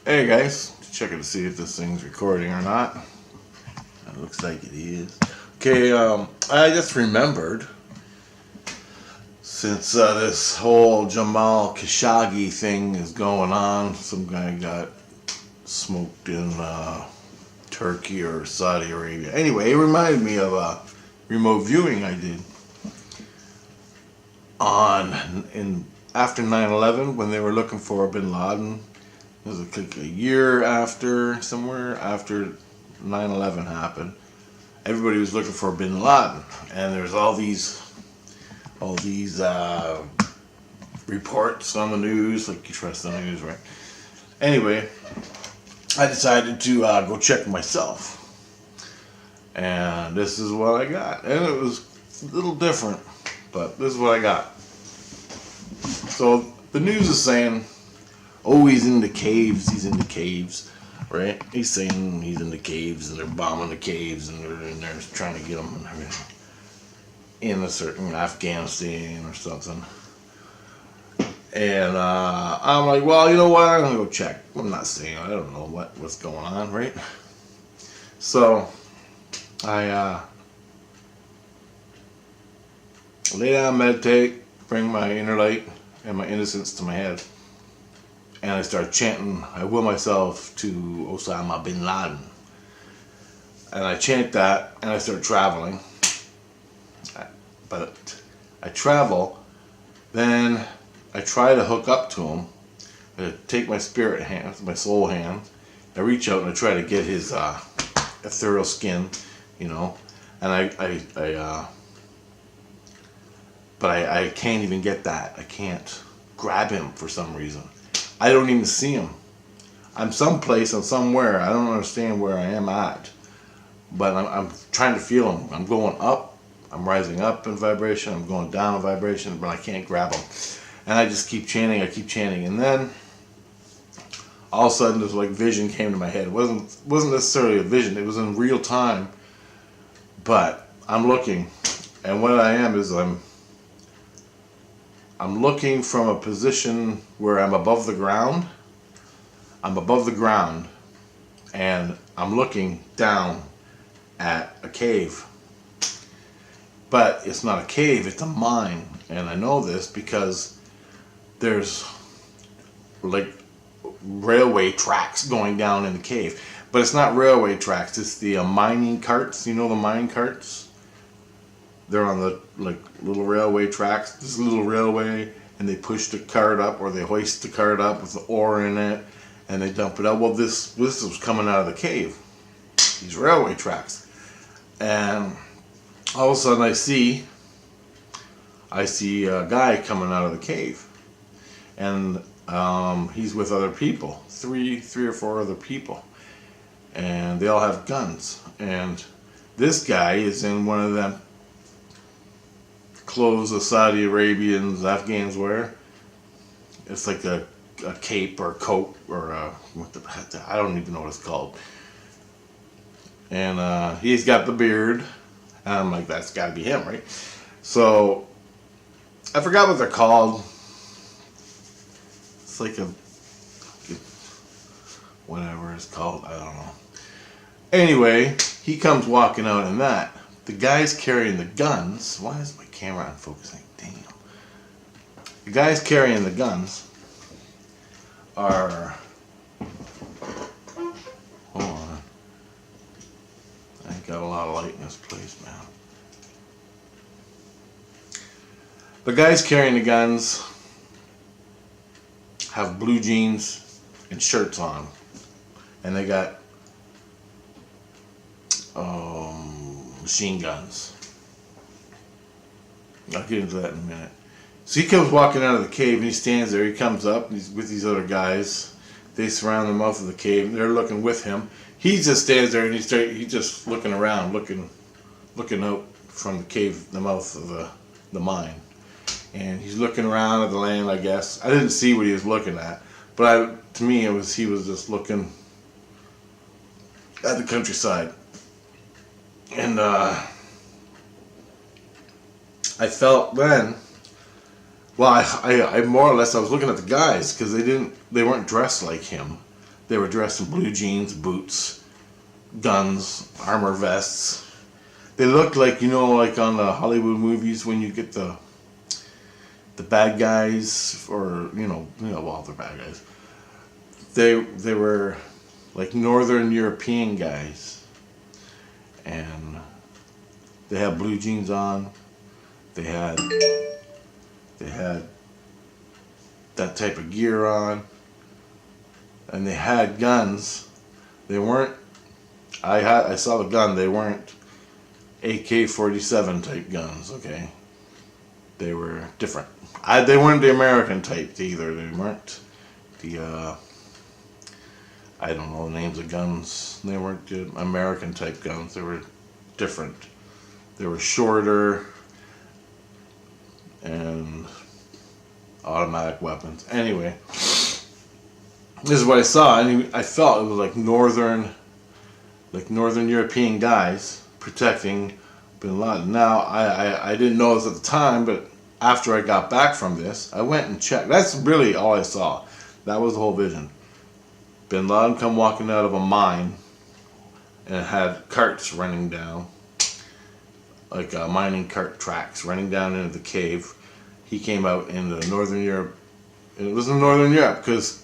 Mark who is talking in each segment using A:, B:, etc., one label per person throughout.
A: Hey guys, checking to see if this thing's recording or not. It looks like it is. Okay, I just remembered, since this whole Jamal Khashoggi thing is going on, some guy got smoked in Turkey or Saudi Arabia. Anyway, it reminded me of a remote viewing I did after 9/11 when they were looking for Bin Laden. It was like a year after, somewhere after 9/11 happened. Everybody was looking for Bin Laden, and there's all these reports on the news, like you trust the news, right? Anyway, I decided to go check myself, and this is what I got, and it was a little different, but this is what I got. So the news is saying, oh, he's in the caves, right? He's saying he's in the caves, and they're bombing the caves, and they're trying to get him and everything in a certain Afghanistan or something. And I'm like, well, you know what? I'm gonna go check. I'm not saying I don't know what's going on, right? So I lay down, meditate, bring my inner light and my innocence to my head. And I start chanting, I will myself to Osama Bin Laden. And I chant that, and I start traveling. But I travel, then I try to hook up to him. I take my spirit hand, my soul hand, I reach out and I try to get his ethereal skin, you know. And but I can't even get that. I can't grab him for some reason. I don't even see him. I'm someplace, I'm somewhere. I don't understand where I am at. But I'm trying to feel him. I'm going up. I'm rising up in vibration. I'm going down in vibration, but I can't grab him. And I just keep chanting. And then all of a sudden, this like vision came to my head. It wasn't necessarily a vision. It was in real time. But I'm looking, and what I am is I'm looking from a position where I'm above the ground. I'm above the ground, and I'm looking down at a cave. But it's not a cave, it's a mine. And I know this because there's like railway tracks going down in the cave. But it's not railway tracks, it's the mining carts. You know the mine carts? They're on the like little railway tracks. This little railway, and they push the cart up, or they hoist the cart up with the ore in it, and they dump it out. Well, this was coming out of the cave, these railway tracks, and all of a sudden I see a guy coming out of the cave, and he's with other people, three or four other people, and they all have guns, and this guy is in one of them clothes the Saudi Arabians, Afghans wear. It's like a cape or a coat or I don't even know what it's called. And he's got the beard, and I'm like, that's got to be him, right? So I forgot what they're called. It's like whatever it's called. I don't know. Anyway, he comes walking out in that. The guys carrying the guns. Why is my camera unfocusing? Damn. The guys carrying the guns are. Hold on. I ain't got a lot of light in this place, man. The guys carrying the guns have blue jeans and shirts on, and they got machine guns. I'll get into that in a minute. So he comes walking out of the cave, and he stands there. He comes up, and he's with these other guys. They surround the mouth of the cave, and they're looking with him. He just stands there, and he's just looking around, looking out from the cave, the mouth of the mine. And he's looking around at the land, I guess. I didn't see what he was looking at, but to me, he was just looking at the countryside. And I felt then, well, I more or less, I was looking at the guys, because they weren't dressed like him. They were dressed in blue jeans, boots, guns, armor vests. They looked like, you know, like on the Hollywood movies when you get the bad guys, or well, they're bad guys. They were like Northern European guys, and they had blue jeans on. They had that type of gear on, and they had guns. They weren't. I saw the gun. They weren't AK-47 type guns. Okay, they were different. They weren't the American type either. They weren't the I don't know the names of guns. They weren't the American type guns. They were different. They were shorter and automatic weapons. Anyway, this is what I saw, and I felt it was like Northern European guys protecting Bin Laden. Now, I didn't know this at the time, but after I got back from this, I went and checked. That's really all I saw. That was the whole vision. Bin Laden come walking out of a mine, and it had carts running down, like mining cart tracks running down into the cave. He came out into Northern Europe, and it was in Northern Europe because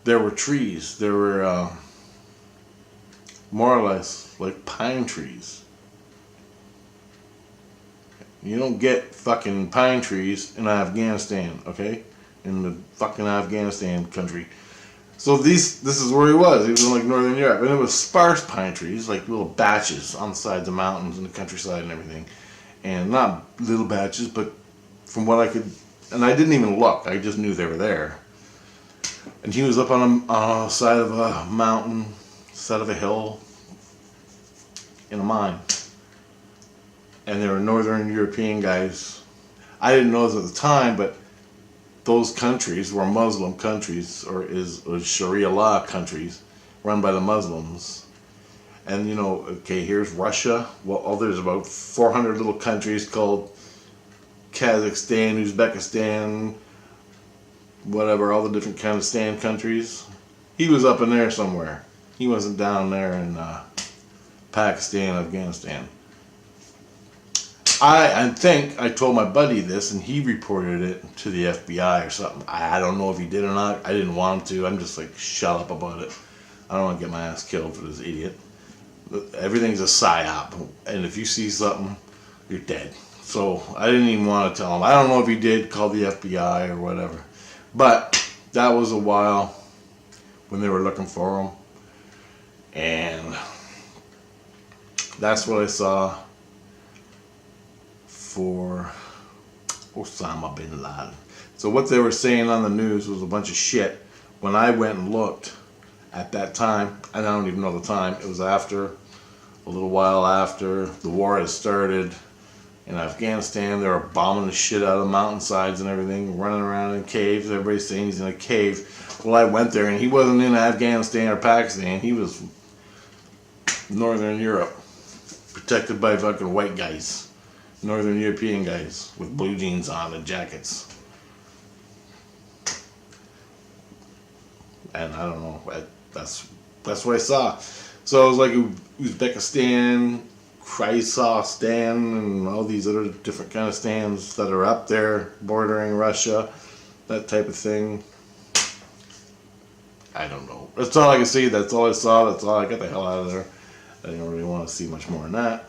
A: there were trees. There were more or less like pine trees. You don't get fucking pine trees in Afghanistan, okay? In the fucking Afghanistan country. So this is where he was. He was in like Northern Europe, and it was sparse pine trees, like little batches on the sides of mountains and the countryside and everything, and not little batches, but from what I could, and I didn't even look. I just knew they were there. And he was up on a side of a mountain, side of a hill, in a mine. And there were Northern European guys. I didn't know this at the time, but those countries were Muslim countries, or Sharia law countries, run by the Muslims. And okay, here's Russia. Well, there's about 400 little countries called Kazakhstan, Uzbekistan, whatever, all the different kind of stand countries. He was up in there somewhere. He wasn't down there in Pakistan, Afghanistan. I think I told my buddy this, and he reported it to the FBI or something. I don't know if he did or not. I didn't want him to. I'm just like, shut up about it. I don't want to get my ass killed for this idiot. Everything's a psyop, and if you see something, you're dead. So I didn't even want to tell him. I don't know if he did call the FBI or whatever. But that was a while when they were looking for him. And that's what I saw for Osama Bin Laden. So what they were saying on the news was a bunch of shit. When I went and looked at that time, and I don't even know the time, it was a little while after the war had started in Afghanistan. They were bombing the shit out of the mountainsides and everything, running around in caves. Everybody's saying he's in a cave. Well, I went there, and he wasn't in Afghanistan or Pakistan. He was Northern Europe, protected by fucking white guys. Northern European guys with blue jeans on and jackets. And I don't know, that's what I saw. So it was like Uzbekistan, Kyrgyzstan, and all these other different kind of stands that are up there bordering Russia, that type of thing. I don't know. That's all I can see. That's all I saw. That's all I got the hell out of there. I didn't really want to see much more than that.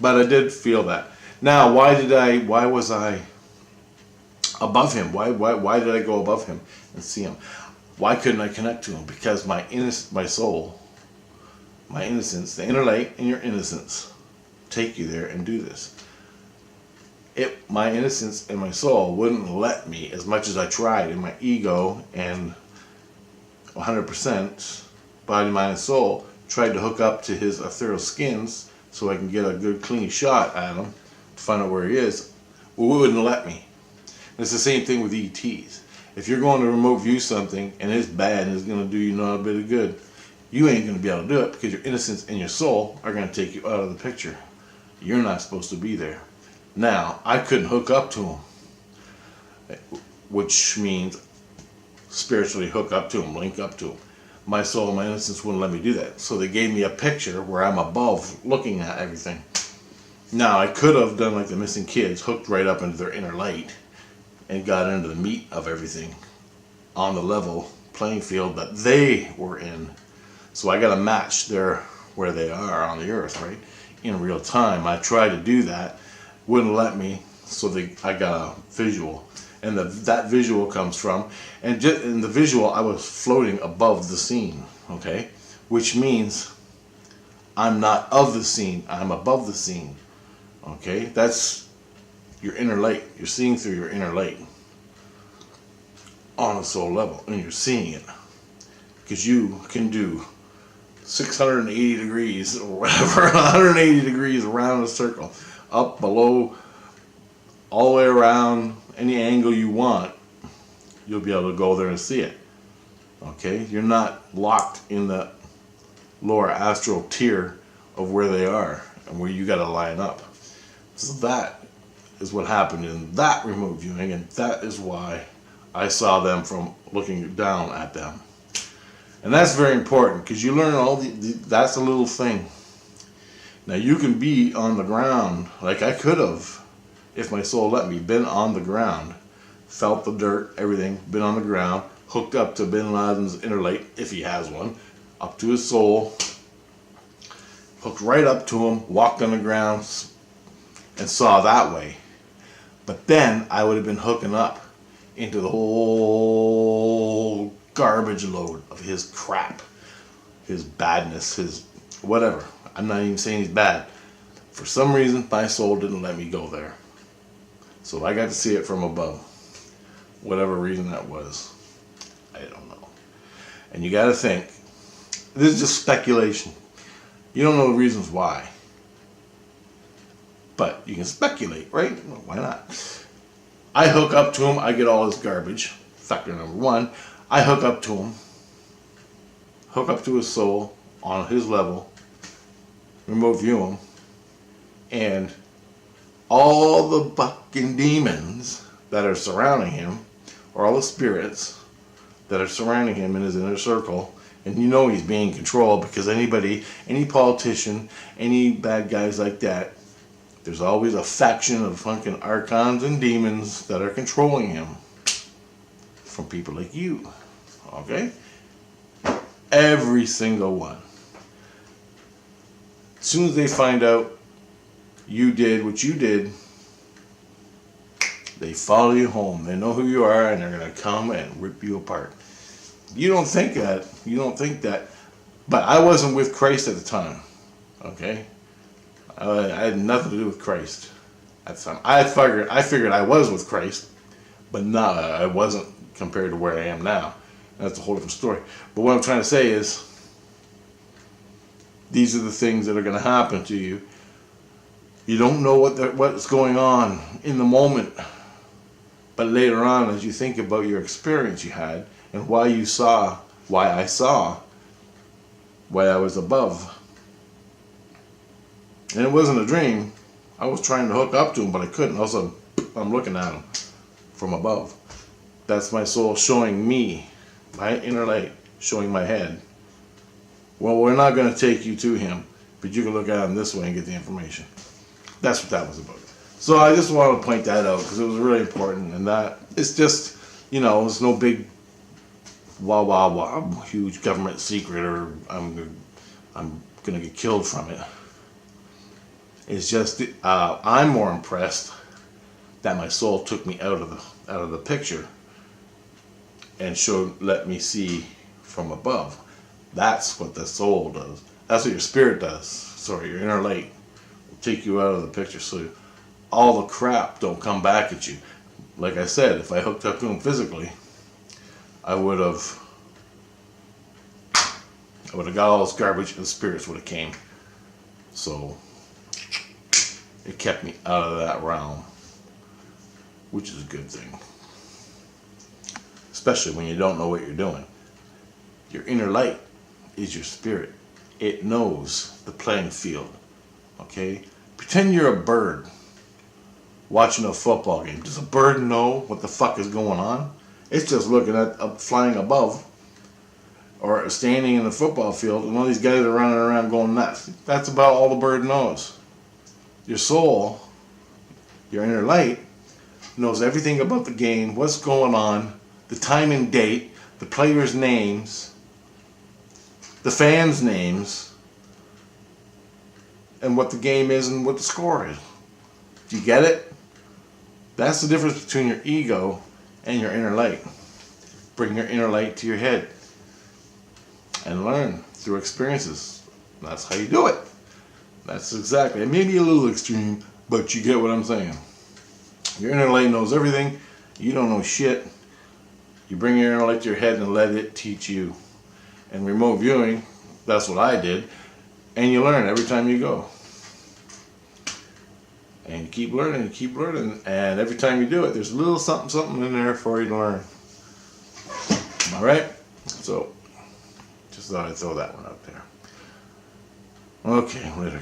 A: But I did feel that. Now, why was I above him? Why did I go above him and see him? Why couldn't I connect to him? Because my soul, my innocence, the inner light in your innocence, take you there and do this. My innocence and my soul wouldn't let me, as much as I tried in my ego and 100% body, mind, and soul, tried to hook up to his ethereal skins so I can get a good clean shot at him to find out where he is. Well, it wouldn't let me. And it's the same thing with ETs. If you're going to remote view something and it's bad and it's going to do you not a bit of good, you ain't going to be able to do it because your innocence and your soul are going to take you out of the picture. You're not supposed to be there. Now, I couldn't hook up to him, which means spiritually hook up to him, link up to him. My soul and my innocence wouldn't let me do that. So they gave me a picture where I'm above looking at everything. Now, I could have done like the missing kids, hooked right up into their inner light and got into the meat of everything on the level playing field that they were in. So I got to match where they are on the earth, right? In real time. I tried to do that, wouldn't let me, so I got a visual. And that visual comes from, and in the visual I was floating above the scene, okay? Which means I'm not of the scene, I'm above the scene, okay? That's your inner light. You're seeing through your inner light on a soul level, and you're seeing it. Because you can do 680 degrees or whatever, 180 degrees around a circle, up, below, all the way around, any angle you want, you'll be able to go there and see it. Okay? You're not locked in the lower astral tier of where they are and where you got to line up. So that is what happened in that remote viewing, and that is why I saw them from looking down at them. And that's very important, because you learn that's a little thing. Now you can be on the ground, like I could have, if my soul let me, been on the ground, felt the dirt, everything, been on the ground, hooked up to Bin Laden's inner light, if he has one, up to his soul, hooked right up to him, walked on the ground, and saw that way. But then I would have been hooking up into the whole garbage load of his crap, his badness, his whatever. I'm not even saying he's bad. For some reason, my soul didn't let me go there. So I got to see it from above. Whatever reason that was, I don't know. And you got to think, this is just speculation. You don't know the reasons why. But you can speculate, right? Well, why not? I hook up to him, I get all his garbage. Factor number one, I hook up to him, hook up to his soul on his level, remote view him, and all the fucking demons that are surrounding him, or all the spirits that are surrounding him in his inner circle, and you know he's being controlled, because anybody, any politician, any bad guys like that, there's always a faction of fucking archons and demons that are controlling him from people like you, okay? Every single one. As soon as they find out you did what you did, they follow you home. They know who you are, and they're going to come and rip you apart. You don't think that. You don't think that. But I wasn't with Christ at the time, okay? I had nothing to do with Christ at the time. I figured I was with Christ, but no, I wasn't compared to where I am now. That's a whole different story. But what I'm trying to say is, these are the things that are going to happen to you. You don't know what's going on in the moment. But later on, as you think about your experience you had, and why I saw, why I was above. And it wasn't a dream. I was trying to hook up to him, but I couldn't. All of a sudden, I'm looking at him from above. That's my soul showing me, my inner light, showing my head. Well, we're not going to take you to him, but you can look at him this way and get the information. That's what that was about. So I just wanted to point that out, because it was really important. And that, it's just, you know, it's no big huge government secret, or I'm going to get killed from it. It's just, I'm more impressed that my soul took me out of the picture and let me see from above. That's what the soul does. That's what your spirit does. Sorry, your inner light will take you out of the picture, so all the crap don't come back at you. Like I said, if I hooked up to him physically, I would have got all this garbage, and the spirits would have came. So it kept me out of that realm, which is a good thing. Especially when you don't know what you're doing. Your inner light is your spirit. It knows the playing field. Okay? Pretend you're a bird watching a football game. Does a bird know what the fuck is going on? It's just looking at flying above, or standing in the football field, and all these guys are running around going nuts. That's about all the bird knows. Your soul, your inner light, knows everything about the game, what's going on, the time and date, the players' names, the fans' names, and what the game is and what the score is. Do you get it? That's the difference between your ego and your inner light. Bring your inner light to your head and learn through experiences. That's how you do it. That's exactly. It may be a little extreme, but you get what I'm saying. Your inner light knows everything. You don't know shit. You bring your inner light to your head and let it teach you. And remote viewing, that's what I did. And you learn every time you go. And you keep learning, and every time you do it, there's a little something in there for you to learn. Alright? So, just thought I'd throw that one out there. Okay, later.